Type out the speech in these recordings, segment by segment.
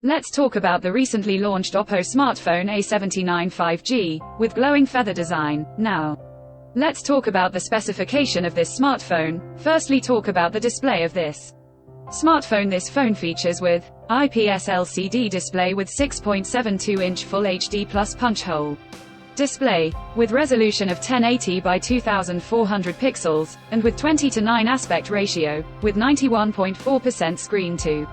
Let's talk about the recently launched OPPO smartphone A79 5G, with glowing feather design. Now, let's talk about the specification of this smartphone. Firstly, talk about the display of this smartphone. This phone features with IPS LCD display with 6.72-inch Full HD Plus punch hole display, with resolution of 1080 by 2400 pixels, and with 20:9 aspect ratio, with 91.4% screen to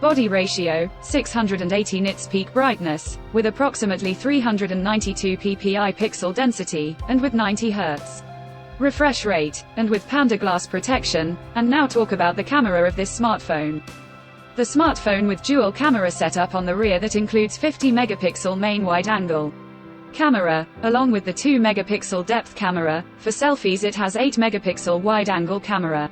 body ratio, 680 nits peak brightness, with approximately 392 ppi pixel density, and with 90 Hz refresh rate, and with Panda glass protection. And now talk about the camera of this smartphone. The smartphone with dual camera setup on the rear that includes 50 megapixel main wide-angle camera, along with the 2 megapixel depth camera. For selfies it has 8 megapixel wide-angle camera.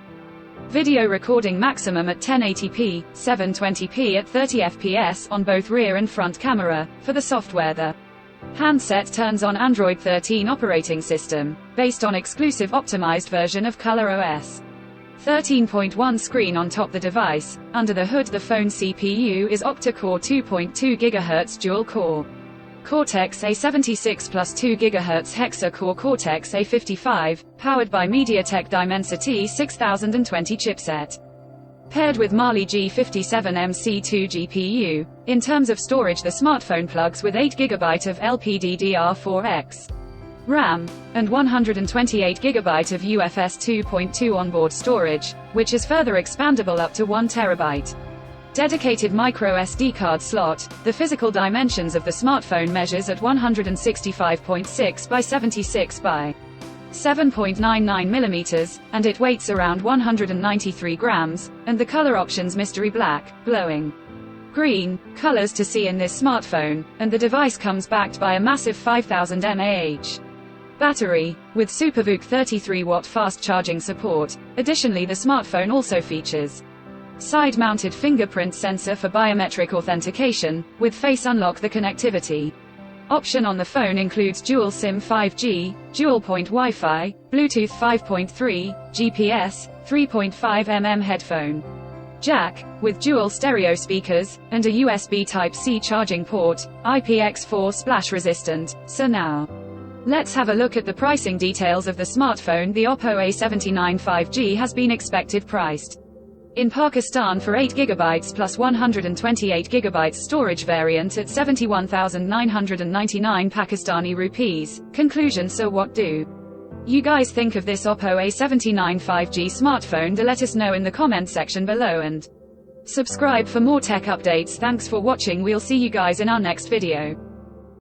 Video recording maximum at 1080p, 720p at 30 fps on both rear and front camera. For the software, the handset turns on Android 13 operating system, based on exclusive optimized version of ColorOS 13.1 screen on top the device. Under the hood, the phone CPU is octa-core 2.2 GHz dual-core Cortex A76 plus 2 GHz hexa-core Cortex A55, powered by MediaTek Dimensity 6020 chipset. Paired with Mali G57MC2 GPU. In terms of storage, the smartphone plugs with 8 GB of LPDDR4X RAM, and 128 GB of UFS 2.2 onboard storage, which is further expandable up to 1 TB. Dedicated micro SD card slot. The physical dimensions of the smartphone measures at 165.6 by 76 by 7.99 mm, and it weighs around 193 grams, and the color options mystery black, glowing green, colors to see in this smartphone, and the device comes backed by a massive 5000 mAh battery, with SuperVOOC 33-watt fast charging support. Additionally, the smartphone also features side-mounted fingerprint sensor for biometric authentication, with Face Unlock. The connectivity option on the phone includes dual SIM 5G, dual-point Wi-Fi, Bluetooth 5.3, GPS, 3.5 headphone jack, with dual stereo speakers, and a USB Type-C charging port, IPX4 splash resistant. So now, let's have a look at the pricing details of the smartphone. The OPPO A79 5G has been expected priced in Pakistan for 8 GB plus 128 GB storage variant at 71,999 Pakistani rupees. Conclusion: so what do you guys think of this OPPO A79 5G smartphone? Do let us know in the comment section below, and subscribe for more tech updates. Thanks for watching. We'll see you guys in our next video.